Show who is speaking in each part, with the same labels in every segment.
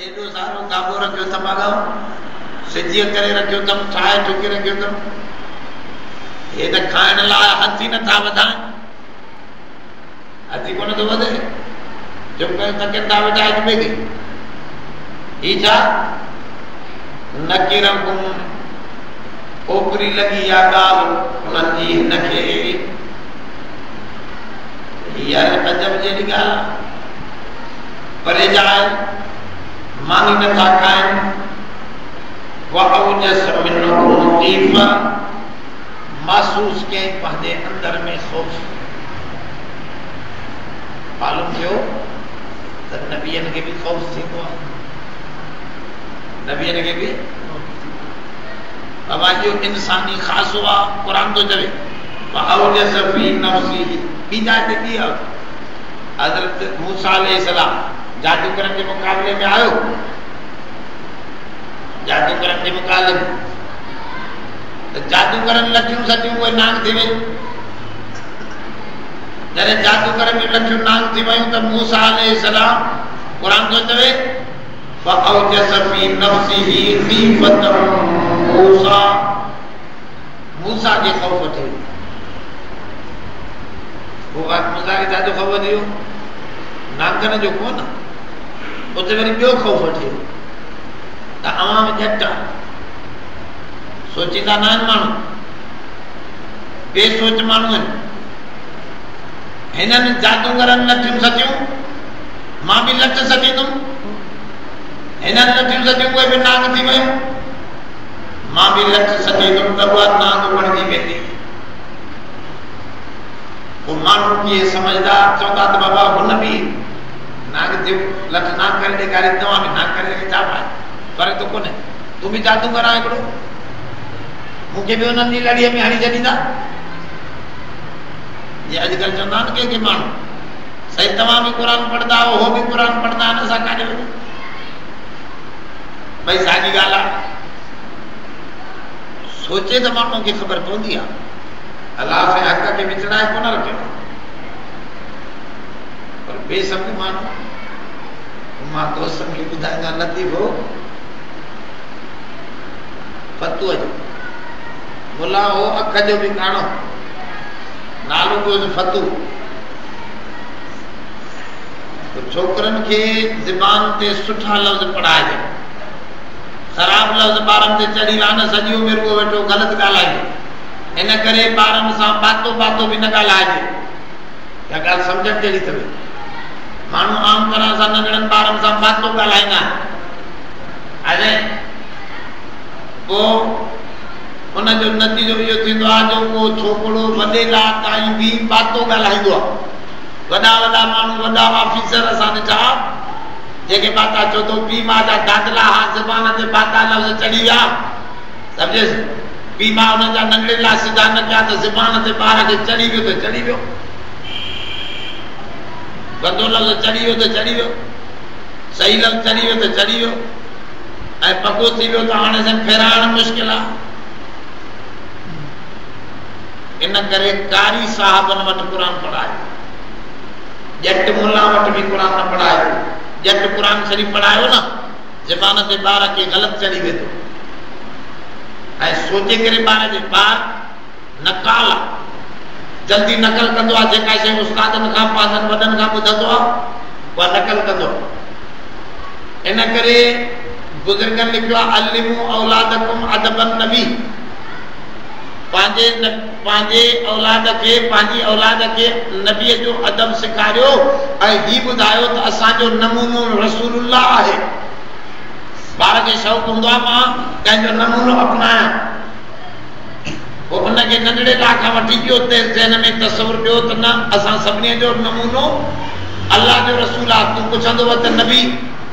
Speaker 1: एॾो सारो गाबो रखियो त पाॻो सिजीअ करे रखियो अथमि ठाहे ठुकी रखियो अथमि हे त खाइण लाइ हथ ई नथा वधाइनि हथ कोन थो वधे चुप कयो तकनि था वेठा हिक ॿिए खे ही छा नकीरकुम ओपरी लॻी या ॻाल्हि उन्हनि जी हिनखे यार अजब जहिड़ी ॻाल्हि परेजा आहिनि मानी नथा खाइनि महसूस कयईं पंहिंजे अंदर में ख़ौफ़ मालूम थियो त नबियनि खे बि ख़ौफ़ थींदो आहे नबियनि खे बि बाबा जो इंसानी ख़ासो आहे क़ुर थो चवे ॿी जात ॿी आहे हज़रत मूसा अलैहिस्सलाम जादूगरनि जे मुक़ाबले में आयो जादूगरनि जे मुक़ाबले में त जादूगरनि लठियूं सटियूं उहे नांग थी वयूं जॾहिं जादूगरनि जूं लठियूं नांग थी वयूं त मूसा अलैहिस्सलाम क़ुर थो चवे मूसा खे ख़ौफ़ थियो मूसा खे ॾाढो ख़ौफ़ थियो नांगनि जो कोन उते वरी ॿियो ख़ौफ़ थियो त अवाम झट आहे सोचींदा न आहिनि माण्हू बेसोच माण्हू आहिनि हिननि जादूगरनि लठियूं सटियूं मां बि लठ सटींदुमि हिननि लठियूं सटियूं उहे बि नांग थी वयूं मां बि लठ सटींदुमि त उहा नांग बणिजी वेंदी पोइ माण्हू कीअं समझदार चवंदा त बाबा हुन बि नांग थियो लठ नांग करे ॾेखारी तव्हां बि नांग करे छा पाए पर तो कोन्हे तूं बि जादूगर आहे हिकिड़ो मूंखे बि हुननि जी लड़ीअ में हणी छॾींदा ये अॼुकल्ह चवंदा आहिनि कंहिंखे माण्हू सही तव्हां बि क़ुर पढ़ंदा आहियो हो बि क़ुर पढ़ंदा आहिनि असां काॾे वञूं भई साॻी ॻाल्हि आहे सोचे त माण्हू खे ख़बर पवंदी आहे अलाह से हक़ खे विचड़ाए कोन रखियो पर बेसम्झ माण्हू मां दोस्तनि खे ॿुधाईंदा लतीफ़ो फतूअ जो मुला हो अख जो बि काणो नालो पियो फतू छोकरनि खे ज़बान ते सुठा लफ़्ज़ पढ़ाइजे ख़राब लफ़्ज़ ॿारनि ते चढ़ी विया न सॼी उमिरि उहो वेठो ग़लति ॻाल्हाईंदो इन करे ॿारनि सां बातो बातो बि न ॻाल्हाइजे इहा ॻाल्हि सम्झण जहिड़ी अथव माण्हू आम तरह सां नंढड़नि ॿारनि सां बातो ॻाल्हाईंदा आहिनि पोइ उनजो नतीजो इहो थींदो आहे जो उहो छोकिरो वॾे लाइ ताईं बि बातो ॻाल्हाईंदो आहे वॾा वॾा माण्हू वॾा ऑफिसर असां ॾिठा जेके बाता चओ थो पीउ मां जा दादला हा ज़बान ते बाता लफ़्ज़ चढ़ी विया सम्झेसि पीउ मां हुननि जा नंढड़े लाइ सिधा न कया त ज़बान ते ॿार खे चढ़ी वियो त चढ़ी वियो गंदो लफ़्ज़ चढ़ी वियो त चढ़ी वियो सही लफ़्ज़ चढ़ी वियो त चढ़ी वियो ऐं पको थी वियो त हाणे सन फेराइण मुश्किल आहे इन करे कारी साहबनि वटि क़ुर पढ़ायो ॼट मुला वटि बि क़ुर न पढ़ायो ॼट क़ुर शरीफ़ पढ़ायो न ज़बान ते ॿार खे ग़लति चढ़ी वेंदो ऐं सोचे करे ॿार नकाल आहे जल्दी नकल कंदो आहे जेका शइ उस्तादनि खां पंहिंजनि वॾनि खां ॿुधंदो आहे उहा नकल कंदो आहे इन करे बुज़ुर्गनि लिखियो आहे अलिमू औलादकुम अदबन नबी पंहिंजे औलाद खे पंहिंजी औलाद खे नबीअ जो अदब सेखारियो ऐं ही ॿुधायो त असांजो नमूनो रसूलुल्लाह आहे ॿार खे शौक़ु हूंदो आहे मां कंहिंजो नमूनो अपनायां पोइ उनखे नंढड़े लाइ खां वठी इहो ज़हन में तसवुरु पियो त न असां सभिनी जो नमूनो अलाह जो रसूल आहे तूं पुछंदो त नबी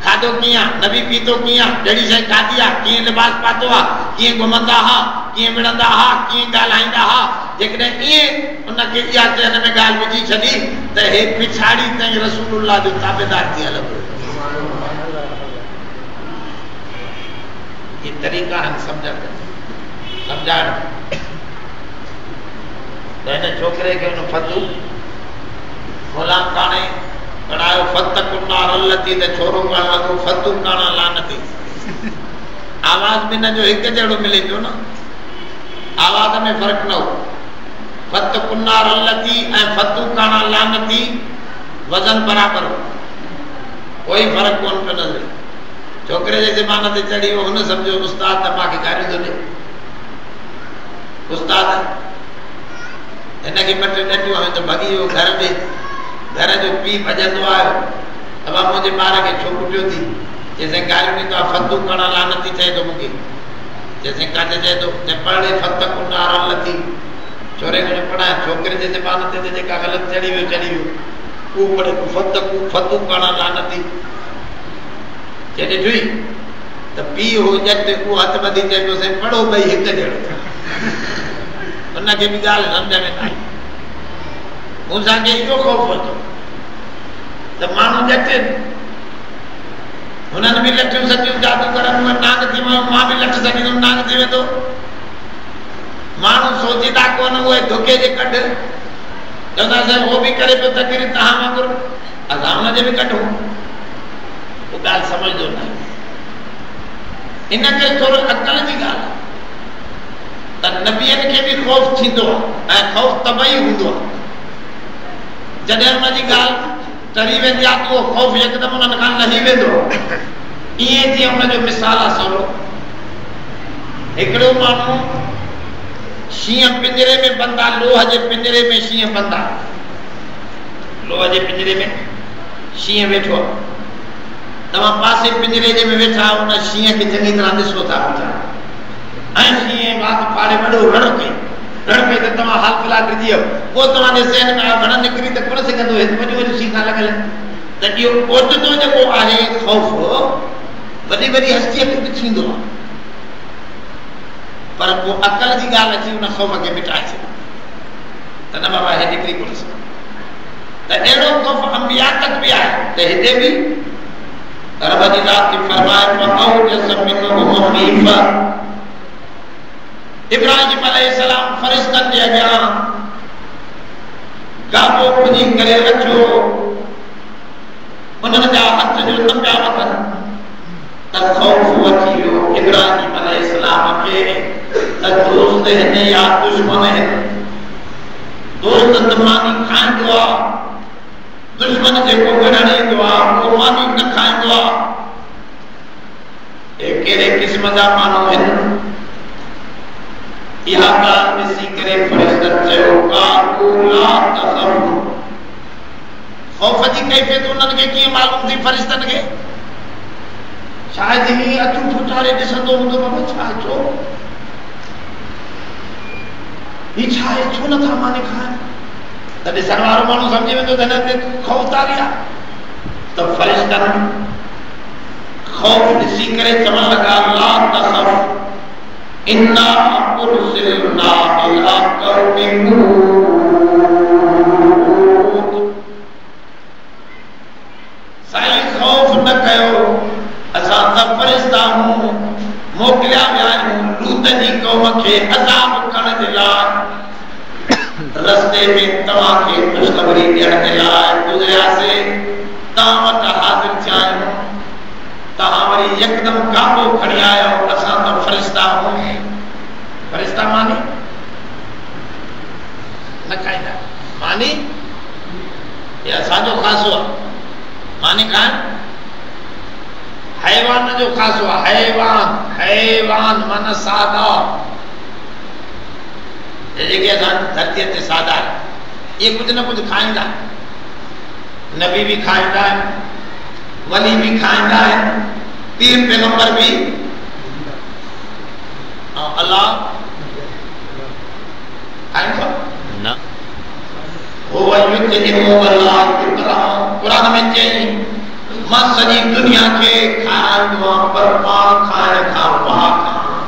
Speaker 1: खाधो कीअं आहे नबी पीतो कीअं आहे जहिड़ी शइ खाधी आहे कीअं लिबास पातो आहे कीअं घुमंदा हुआ कीअं विढ़ंदा हुआ कीअं ॻाल्हाईंदा हुआ जेकॾहिं ईअं उनखे इहा ज़हन में ॻाल्हि विझी छॾी त हे पिछाड़ी ताईं रसूलुल्लाह जो ताबेदार थी हलंदो ये तरीक़ा आहिनि सम्झाइण त हिन छोकिरे खे हुन फतू गुलाम काने पढ़ायो फतकुन्नार अल्लती त छोरो करण लॻो फतू काणा लानती। आवाज़ में न जो हिकु जहिड़ो मिले पियो न, आवाज़ में फ़र्क़ु न हो। फतकुन्नार अल्लती ऐं फतू काणा लानती वज़न बराबर हो, कोई फ़र्क़ु कोन पियो नज़र। छोकिरे जे ज़बान ते चढ़ी वियो, हुन सम्झो उस्ताद त मूंखे गारियूं थो ॾे। उस्ताद हिनखे ॿ टे ॾंडियूं हयूं त भॻी वियो घर में। घर जो पीउ भॼंदो आयो, अबा मुंहिंजे ॿार खे छो कुटियो थी? जेसिताईं गारियूं ॾींदो आहे फतू करणा लानती चए थो मूंखे। जेसिताईं काॾे चए थो पढ़े फतकुन्नार अल्लती, छोरे खे पढ़ाए। छोकिरे जे ज़बान ते जेका ग़लति चढ़ी वियो उहो पढ़े फतू करणा लानती। जे ॾिठी त पीउ हो ॼट, उहो हथ ॿधी चए पियो साईं पढ़ो ॿई हिकु जहिड़ो। हुनखे बि ॻाल्हि सम्झ में न आई। मूंसांखे इहो ख़ौफ़ वरितो त माण्हू ॼटनि, हुननि बि लठियूं सॼियूं जादू करनि, नांग थी वियो, मां बि लठ सॼींदुमि नांग थी वेंदो। माण्हू सोचींदा कोन, उहे धोखे जे कढ चवंदा साईं उहो बि करे पियो तकरीर तव्हां वांगुरु, असां हुनजे बि कढूं। उहो ॻाल्हि सम्झंदो न आहे। इन करे थोरो अकल जी ॻाल्हि त नबियनि खे बि ख़ौफ़ थींदो आहे ऐं ख़ौफ़ तबई हूंदो आहे। जॾहिं हुनजी ॻाल्हि टरी वेंदी आहे त उहो ख़ौफ़ यकदमि उन्हनि खां लही वेंदो। ईअं जीअं हुनजो मिसाल आहे सवलो। हिकिड़ो माण्हू शींहं पिंजरे में बंदि आहे, लोह जे पिंजरे में शींहं बंदि आहे। लोह जे पिंजरे में शींहं वेठो आहे। तव्हां पासे पिंजरे जे में वेठा, उन शींहं खे चङी तरह ॾिसो था वेठा, ऐं शींहं वात फाड़े वॾो रण कई त तव्हां हाल फिलहाल ॾिजी वियो। पोइ तव्हांजे ज़हन में वण निकिरी त कोन सघंदो, वॾियूं शीखा लॻल त इहो ओचितो जेको आहे ख़ौफ़ वॾी वॾी हस्तीअ खे बि थींदो आहे। पर पोइ अकल जी ॻाल्हि अची उन ख़ौफ़ खे मिटाए छॾे त न बाबा हे निकिरी कोन सघे। त अहिड़ो ख़ौफ़ अंबिया तक बि आहे त हिते बि रब जी ज़ात फरमाए इब्राहिम अलैहिस्सलाम फरिश्तनि जे अॻियां गाबो खुली करे रखियो, उन्हनि जा हथ जो न पिया वठनि त ख़ौफ़ वठी वियो इब्राहिम अलैहिस्सलाम खे त दोस्त हिन या दुश्मन हिन। दोस्त त मानी खाईंदो आहे, दुश्मन जेको विढ़ण ईंदो आहे उहो मानी न खाईंदो आहे। हे कहिड़े क़िस्म जा माण्हू आहिनि? इहा ॻाल्हि ॾिसी करे फरिश्तनि चयो ख़ौफ़ जी कैफ़ियत उन्हनि खे कीअं मालूम थी? फरिश्तनि खे शायदि हीअं अखियूं फुटारे ॾिसंदो हूंदो, बाबा छा छो ही छा आहे, छो नथा माने खाइनि? त ॾिसण वारो माण्हू सम्झी वेंदो त हिन ते ख़ौफ़दारी आहे। त फरिश्तनि ख़ौफ़ ॾिसी करे चवण लॻा ला तख़फ़ इन्ना उरसिलना इला क़ौमिन लूत। साईं ख़ौफ़ न कयो, असां त फरिश्ता आहियूं, मोकिलिया विया आहियूं लूत जी क़ौम खे अज़ाब करण जे लाइ। रस्ते में तव्हांखे ख़ुशख़बरी ॾियण जे लाइ गुज़रियासीं, तव्हां वटि हाज़िर थिया आहियूं। तव्हां वरी यकदमि काबो खणी आयो, असां त फरिश्ता आहियूं। फरिश्ता मानी न खाईंदा, मानी ये असांजो ख़ासो आहे। मानी खाइण हैवान जो ख़ासो आहे। हैवान माना सादा, जेके असां धरतीअ ते सादा इहे कुझु न कुझु खाईंदा। नबी बि खाईंदा आहिनि, वली भी खाईंदा आहिनि, पीर पैगंबर भी, ऐं अल्लाह खाईंदो न। हुव युतिमु वला तुकरम, क़ुरान में चई मां सॼी दुनिया खे खाराईंदो आहियां, पर मां खाइण खां पाक आहियां।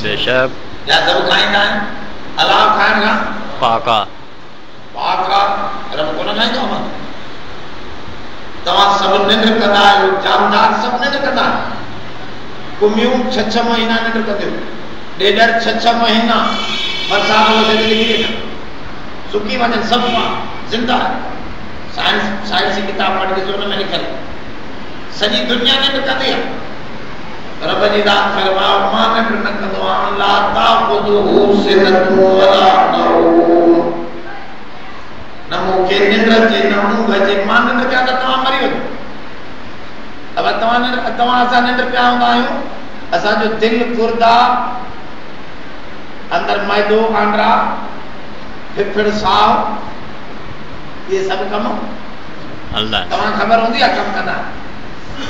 Speaker 2: बेशक
Speaker 1: या सभु खाईंदा आहिनि, अल्लाह खाइण खां
Speaker 2: पाक
Speaker 1: आहे। रब कोन खाईंदो आहे। तव्हां सभु निंड कंदा आहियो, जानदार सभु निंड कंदा आहियो। कुमियूं 6 महीना निंड कंदियूं, ॾेढर 6 महीना बरसात में निकिरी सुकी वञनि, सभु जिंदा साइंस की किताब पढ़ के जो में लिखल सॼी दुनिया में कंदी आहे रब जी दात फरमाओ मां न कंदो आहियां ला ताख़ुदुहु सिनतुन वला नौम न मूंखे निंड जे न ऊंघ जे मां निंड कयां त तव्हां मरी वञो अब तव्हां असां निंड पिया हूंदा आहियूं असांजो दिलि गुर्दा अंदर मैदो आंड्रा फिफड़ साह ये सब कम अल्लाह तव्हां ख़बर हूंदी आहे कम कंदा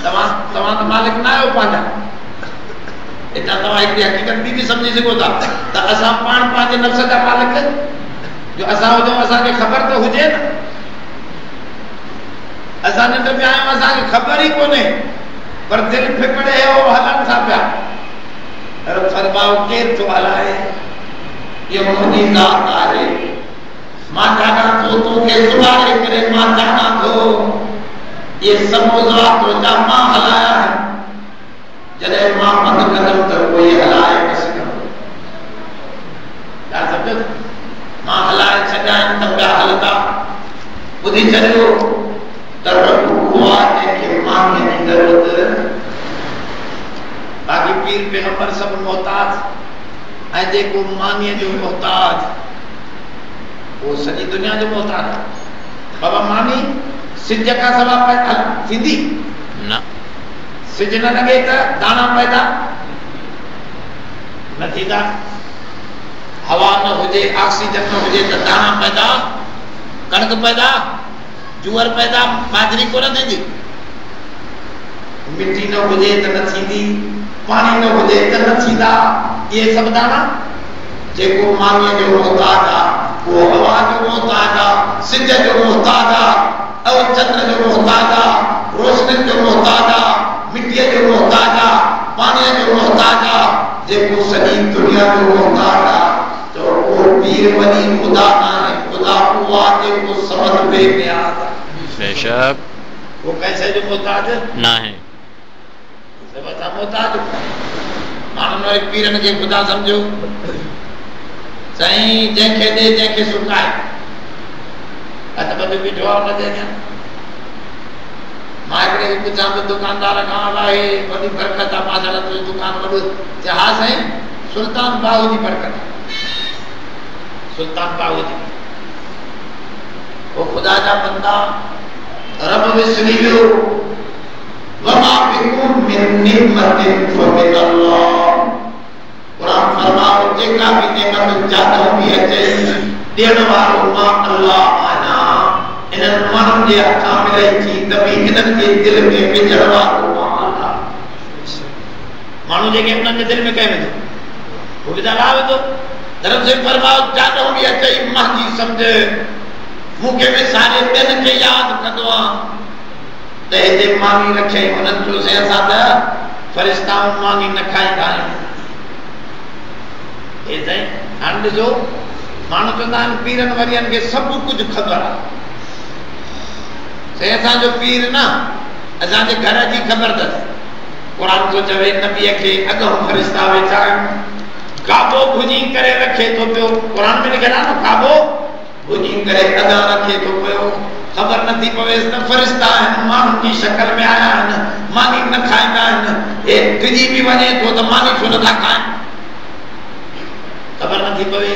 Speaker 1: तव्हां त मालिक न आहियो पंहिंजा इतना तव्हां हिकिड़ी हक़ीक़त बि सम्झी सघो था त असां पाण पंहिंजे नफ़्स जा मालिक जो असां हुजूं असांखे ख़बर त हुजे न असां निंड पिया आहियूं असांखे ख़बर ई कोन्हे पर दिलि फिकड़े हो हलनि था पिया पर फरमाओ केरु थो हलाए ये मुंहिंजी ज़ात आहे मां ॼाणा थो तोखे सुधारे करे मां ॼाणा थो ये सब ज़ात जा मां हलाया आहिनि जॾहिं मां बंदि कंदुमि त कोई हलाए न सघंदो छा सम्झो मां हलाए छॾिया आहिनि त पिया हलंदा ॿुधी छॾियो त रब उहो आहे जंहिंखे मांगे जी ज़रूरत बाक़ी पीर पैगंबर सभु मोहताज ऐं जेको मानीअ जो मोहताज वो सॼी दुनिया जो मोहताज आहे बाबा मानी सिज खां सवा पैदा थींदी न सिज न लॻे त दाणा पैदा न थींदा हवा न हुजे ऑक्सीजन न हुजे त दाणा पैदा कणक पैदा जुअर पैदा बाजरी कोन थींदी मिट्टी न हुजे त न थींदी पानी न हुजे त न थींदा ये सभु दाणा जेको मानीअ जो मोहताज आहे वो हवा जो मोहताज आहे सिज जो मोहताज आहे और चंद्र जो मोहताज आहे रोशनी जो मोहताज आहे मिट्टीअ जो मोहताज आहे पाणीअ जो मोहताज आहे जेको सॼी दुनिया जो मोहताज आहे तो वो पीर वॾी ख़ुदा नाहे ख़ुदा उहो आहे जेको समझ बेनियाज़ आहे बेशक वो कैसे जो मोहताज न है सब था मोहताज माण्हुनि वारे पीरनि खे ख़ुदा सम्झो साईं जंहिंखे ॾे जंहिंखे सुकाए हथ बंदि बीठो आहे हुनजे अॻियां मां हिकिड़े खे पुछां थो दुकानदार खां अलाए वॾी बरकत आहे मां सां तुंहिंजो दुकान वॾो चए हा साईं सुल्तान बाहू जी बरकत सुल्तान बाहू जी वो ख़ुदा जा बंदा रब विसरी वियो वमा बिकुम मिन निअमतिन फमिन अल्लाह कुरान फरमाओ जेका भी नेमत जातो भी अचे ॾियण वारो मां अल्लाह आहियां इन्हनि माण्हुनि जे हथां मिले थी त बि हिननि जे दिलि में विझण वारो मां अल्लाह माण्हू जेके उन्हनि जे दिलि में कयो वेंदो उहो बि त अलाह वेंदो धर्म से फरमाओ जातो भी अचे मुंहिंजी सम्झ मूंखे विसारे ॿियनि खे यादि कंदो आहे त हिते मानी रखे हुननि जो से असां त फ़रिश्ताऊं मानी न खाईंदा आहियूं हाणे ॾिसो माण्हू चवंदा आहिनि पीरनि वरियनि खे सभु कुझु ख़बर आहे से असांजो पीर न असांजे घर जी ख़बर अथसि क़ुरान थो चवे नबीअ खे अॻो फ़रिश्ता वेठा आहिनि काबो भुञी करे रखे थो पियो क़ुरान में लिखियलु आहे न काबो भुञी करे अॻा रखे थो पियो ख़बर नथी पवेसि त फ़रिश्ता आहिनि माण्हुनि जी शकल में आया आहिनि मानी न खाईंदा आहिनि हे टिजी बि वञे थो त मानी छो नथा खाइनि ख़बर नथी पवे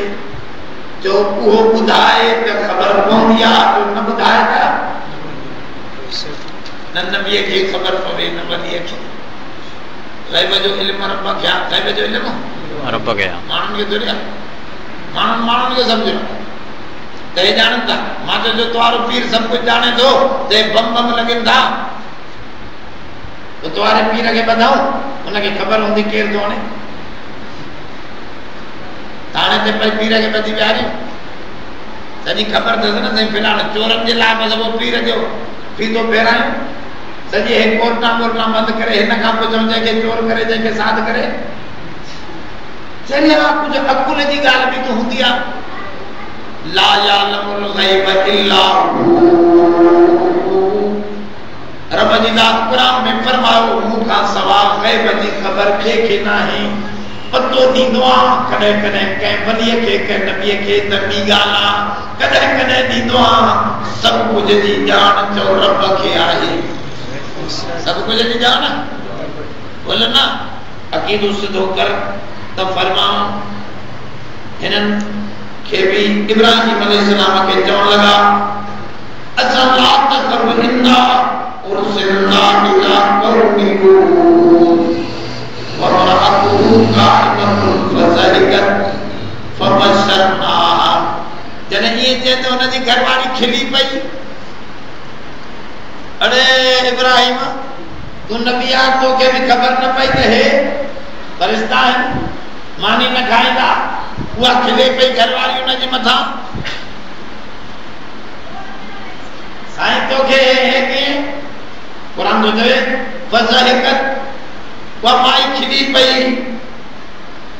Speaker 1: जो उहो ॿुधाए त ख़बर पवंदी आहे जो न ॿुधाए त न नबीअ खे ख़बर पवे न वॾीअ खे ग़ैब जो इल्मु रब खे आहे ग़ैब जो इल्मु रब खे आहे माण्हुनि खे थोरी आहे माण्हुनि खे सम्झो त हे ॼाणनि था मां चयो तुंहिंजो पीर सभु कुझु ॼाणे थो त बम बम लॻनि था त तुंहिंजे पीर खे ॿधाऊं हुनखे ख़बर हूंदी केरु थो हाणे थाणे ते पई पीर खे ॿधी वियारियूं सॼी ख़बर अथसि न साईं फिलहाल चोरनि जे लाइ बसि उहो पीर जो फीतो फेरायूं सॼी हे कोरटा वोरटा बंदि करे हिन खां पुछूं जंहिंखे चोर करे जंहिंखे साध करे चरी हा कुझु अकुल जी ॻाल्हि बि त हूंदी आहे ला यालमुल गैब इल्ला हू रब जी ज़ात क़ुरान में फरमायो मूंखां सवा ग़ैब जी ख़बर कंहिंखे नाहे पतो ॾींदो आहे कॾहिं कॾहिं कंहिं वलीअ खे कंहिं नबीअ खे त ॿी ॻाल्हि आहे कॾहिं कॾहिं ॾींदो आहे सभु कुझु जी ॼाण चओ रब खे आहे सभु कुझु जी ॼाण बोल न अक़ीदो सिधो कर त फरमाऊं हिननि खे बि इब्राहिम अलैहिस्सलाम खे चवण लॻा असां ला तख़फ़ इन्ना उरसिलना इला क़ौमि लूत वमरअतुहु काइमतुन फज़हिकत फबशरनाहा जॾहिं इएं चए त हुनजी घरवारी खिली पई अरे इब्राहिम तूं नबी आहे तोखे बि ख़बर न पई त हे फरिश्ता आहिनि मानी न खाईंदा उहा खिले पई घरवारी हुनजे मथां साईं तोखे हे कीअं क़ुरान थो चवे फज़हिकत उहा माई खिली पई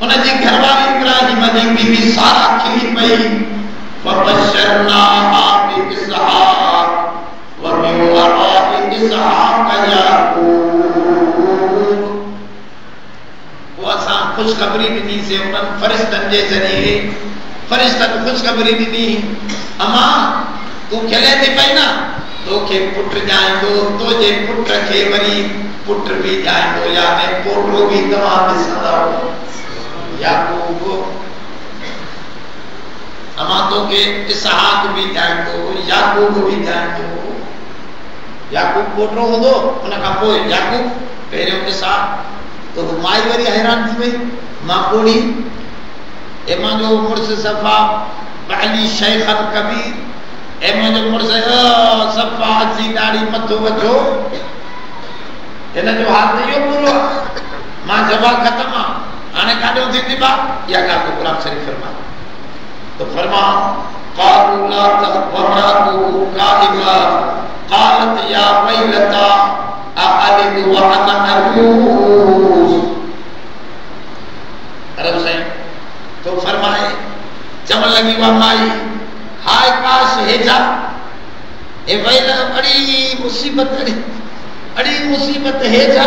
Speaker 1: हुनजी घरवारी इब्राहिम जी बीवी सारा खिली पई फबशरनाहा बिइस्हाक़ वमिन वराइ इसहाक़ याक़ूब असां ख़ुशख़बरी ॾिनीसीं उन्हनि फ़रिश्तनि जे ज़रिए फ़रिश्तनि ख़ुशख़बरी ॾिनी अमा तूं खिले थी पई न तोखे पुट ॼाईंदो तुंहिंजे पुट खे वरी पुट बि ॼाईंदो याने पोटो बि तव्हां ॾिसंदव याक़ूब अमा तोखे इसहाक़ बि ॼाईंदो याक़ूब बि ॼाईंदो याक़ूब पोटो हूंदो उन खां पोइ याक़ूब पहिरियों इसहाक़ तो माई वरी हैरान थी वई मां कोड़ी ए मुंहिंजो मुड़ुस सफ़ा पहली शेखन कबीर ए मुंहिंजो मुड़ुस सफ़ा अची ॾाढी मथो वठो हिन जो हाल त इहो पूरो आहे मां जवाब ख़तम आहे हाणे काॾो थींदी बा इहा ॻाल्हि तो क़ुरान शरीफ़ फरमा तो फरमा क़ालू ला तख़फ़ काइमा क़ालत या वैलता अअलिद व अना अजूज़ अरब साईं तो फरमाए चवण लगी वा माई हाय काश हेजा ए वैल बड़ी मुसीबत हेजा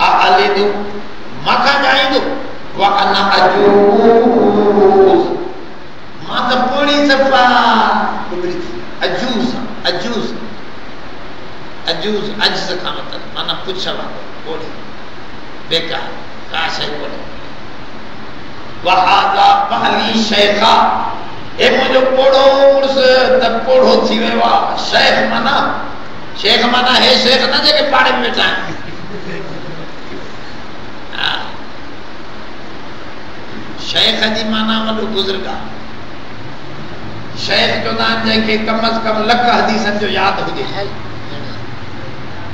Speaker 1: अअलिद माखा जाईंदो व अना अजूज़ मां त पोड़ी सफ़ा अजूज़ अजूज़ अजूज़ अज्ज़ का मतलब माना पुछवा कोड़ी बेकार का शय कोड़ी वहादा पहली शेखा ए मुझो पोड़ो मुर्स त पोड़ो थी वेवा शेख माना है शेख ना जेके पाड़े में बैठा शेख जी माना वॾो बुजुर्ग शेख जो नाम जेके कम अज कम लख हदीसन जो याद हुजे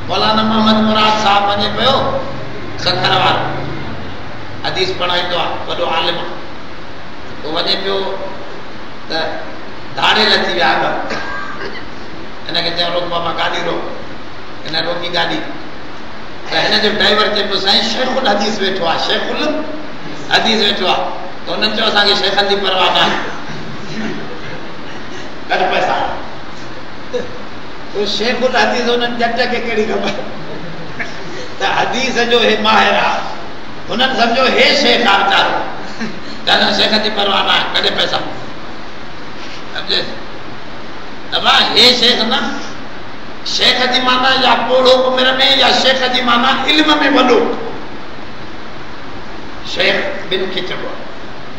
Speaker 1: मौलाना मोहम्मद मुराद साहब वञे पियो सखर वारो हदीस पढ़ाईंदो आहे वॾो आलिम तो वञे पियो त धाड़े लथी विया हिनखे चयो रोक बाबा गाॾी रोक हिन रोकी गाॾी त हिन जो ड्राइवर चए पियो साईं शेखुल हदीस वेठो आहे शेखुल हदीस वेठो आहे त हुननि चयो असांखे शेखनि जी परवाह न आहे घटि पैसा तो शेखुल हदीस उन्हनि जट खे कहिड़ी ख़बर त हदीस जो हे माहिर आहे उन्हनि सम्झो हे शेख आहे वीचारो चवंदा शेख जी परवाह न आहे कॾहिं पैसा सम्झे दबा हे शेख न शेख जी माना या पोड़ो उमिरि में या शेख जी माना इल्म में वॾो शेख ॿिनि खे चइबो आहे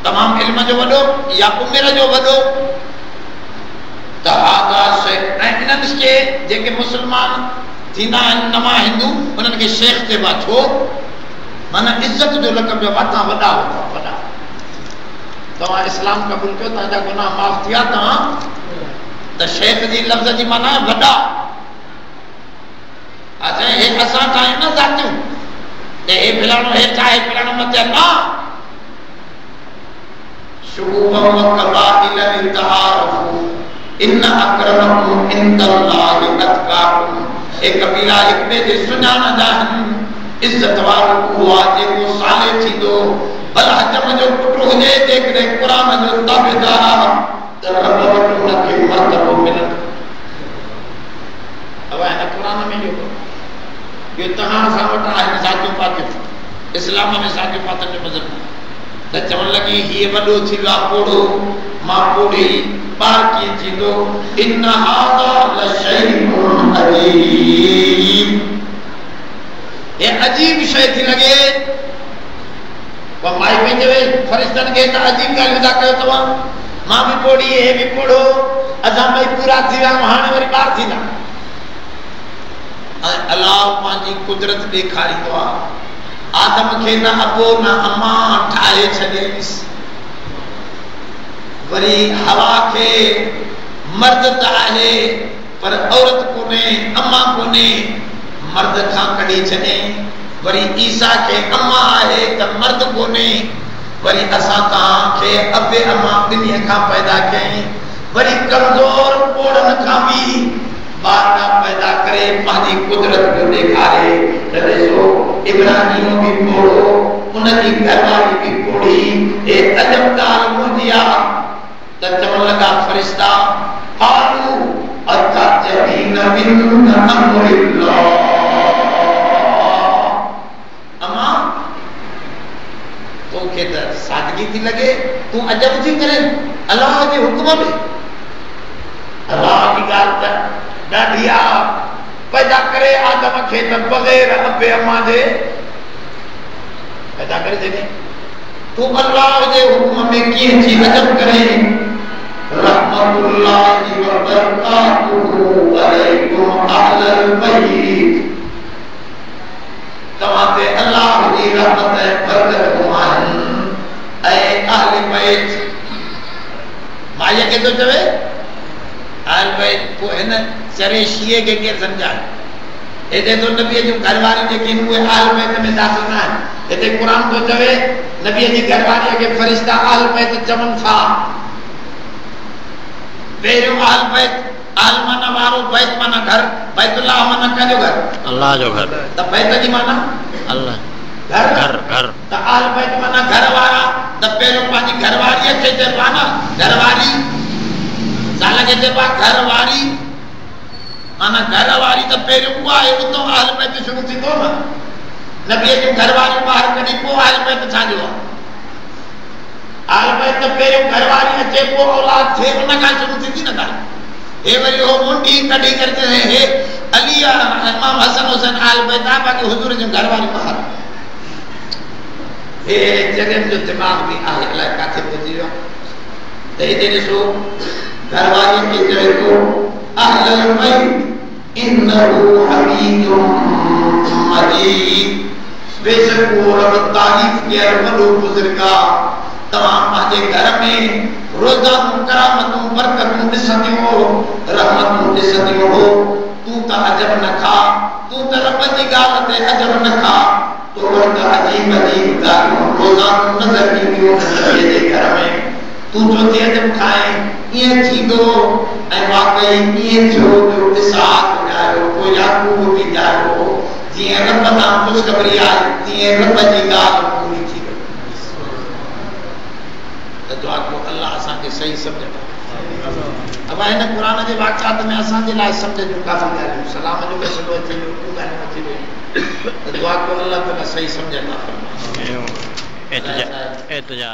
Speaker 1: तमामु इल्म जो वॾो या उमिरि जो वॾो त हादा शेख ऐं इन्हनि खे जेके मुस्लमान थींदा आहिनि नवां हिंदू उन्हनि खे शेख चइबो आहे छो माना इज़त जो लक़ब जो वॾा वॾा वॾा तव्हां इस्लाम क़बूल कयो तव्हांजा गुनाह माफ़ थिया तव्हां त शेख जी लफ़्ज़ जी माना वॾा अच्छा हे असां ठाहियूं न ज़ातियूं हे फलाणो हे चाहे फलाणो मथे न शुरूअ वक़बाइल लितआरफू इन अक्रमकुम इंदल्लाहि अतकाकुम ए कबीला एक ॿिए जे सुञाण जा इज्जत वारो उहो आहे जेको साले थींदो भला हजम जो पुट हुजे जेकॾहिं क़ुरान जो ताबेदार आहे त रब वटि हुनखे मर्तबो मिलंदो अब हिन क़ुरान में इहो तव्हां सां वटि आहिनि साथियूं पातियूं इस्लाम में साके पातन जो मजहब त चवण लगी ये वडो थी वा पोड़ो मां पोड़ी पार की थींदो इन हादा लशैउन अजीब ये अजीब शय थी लगे वो माई पंहिंजे फरिश्तन के त अजीब ॻाल्हि था कयो तव्हां मां भी पोड़ी हे भी पोड़ो असां भई पूरा थी विया हाणे वरी ॿार थींदा अल्लाह पंहिंजी कुदरत ॾेखारींदो आहे आदम के न अबो न अम्मा ठाहे छॾियईंस वरी हवा के मर्द त आहे पर औरत कोने अम्मा कोने मर्द खां कढी छॾे वरी ईसा के अम्मा आहे त मर्द कोने वरी असां तव्हां खे अबे अम्मा ॿिन्ही खां पैदा कयईं वरी कमज़ोर पोड़न खां भी बाटा पैदा करे पानी कुदरत को दिखारे ॾिसो इब्राहिम भी पोड़ो उनकी घरवारी भी पोड़ी ए अजब ॻाल्हि हूंदी आहे त चवण लगा फरिश्ता आलू अतजबीन मिन अमरिल्लाह अम्मा तोखे त सादगी थी लगे तू अजब थी करे अल्लाह जे हुक्म में अल्लाह की ॻाल्हि त ॾाढी आहे पैदा करे आदम खे त बग़ैर अबे अम्मा जे पैदा करे छॾे तू अल्लाह जे हुक्म में कीअं थी अजब करे रहमतुल्लाहि व बरकातुहु अलैकुम अहलल बैत तव्हां ते अल्लाह जी रहमत ऐं बरकत आहिनि ऐं अहल बैत माईअ खे थो चवे अहल बैत पोइ हिन चरे शीए के केर समझाए हेते तो नबी जो घरवारी जेके उहे अहल बैत में दाख़िल न आहिनि हिते क़ुर तो चवे नबी जी घरवारी के फरिश्ता अहल बैत चवनि था पहिरियों अहल बैत अहल माना वारो बैत माना घर बैतुल्लाह माना कंहिंजो घर अल्लाह जो घर त बैत जी माना अल्लाह घर घर घर त अहल बैत माना घर वारा त पहिरियों पंहिंजी घरवारीअ खे चइबो आहे न घरवारी ज़ाल खे चइबो आहे घरवारी माना घरवारी त पहिरियों उहा आहे उतो अहल बैत शुरू थींदो न नबीअ जूं घरवारियूं ॿाहिरि कढी पोइ अहल बैत छाजो आहे अहल बैत त पहिरियों घरवारी अचे पोइ औलाद थिए उन खां शुरू थींदी न ॻाल्हि हे वरी हो मुंडी कढी करे हे अली इमाम हसन हुसैन अहल बैत आहे बाक़ी हुजूर जूं घरवारियूं ॿाहिरि हे जगन जो दिमाग़ भी आहे अलाए काथे पहुची वियो त हिते ॾिसो घरवारी खे चवे थो अहलल बैत इन्नहु हमीदुम मजीद बेशक वो रब तारीफ के वॾो बुज़ुर्ग आहे तव्हां पंहिंजे घर में रोज़ानूं करामतूं बरकतूं ॾिसंदियूं रहमतूं ॾिसंदियूं हो तूं त अजब न खा तूं त रब जी ॻाल्हि ते अजब न खा तो वक्त अजीब अजीब ॻाल्हियूं रोज़ानूं नज़र ईंदियूं नबीअ जे घर में तूं जो थी अजब खाए ईअं थींदो ऐं वाकई ईअं थियो जो इसहाक ॼायो को याकूब बि ॼायो जीअं रब तां ख़ुशख़बरी आहे तीअं रब जी ॻाल्हि पूरी थी वई त दुआ को अल्लाह असांखे सही सम्झ अब हिन क़ुर जे वाक़ियात में असांजे लाइ सम्झ जूं काफ़ी ॻाल्हियूं सलाम जो मसइलो अची वियो ॿियूं ॻाल्हियूं अची वियूं त दुआ को अल्लाह ताला सही सम्झ अता फरमाए। एतिजा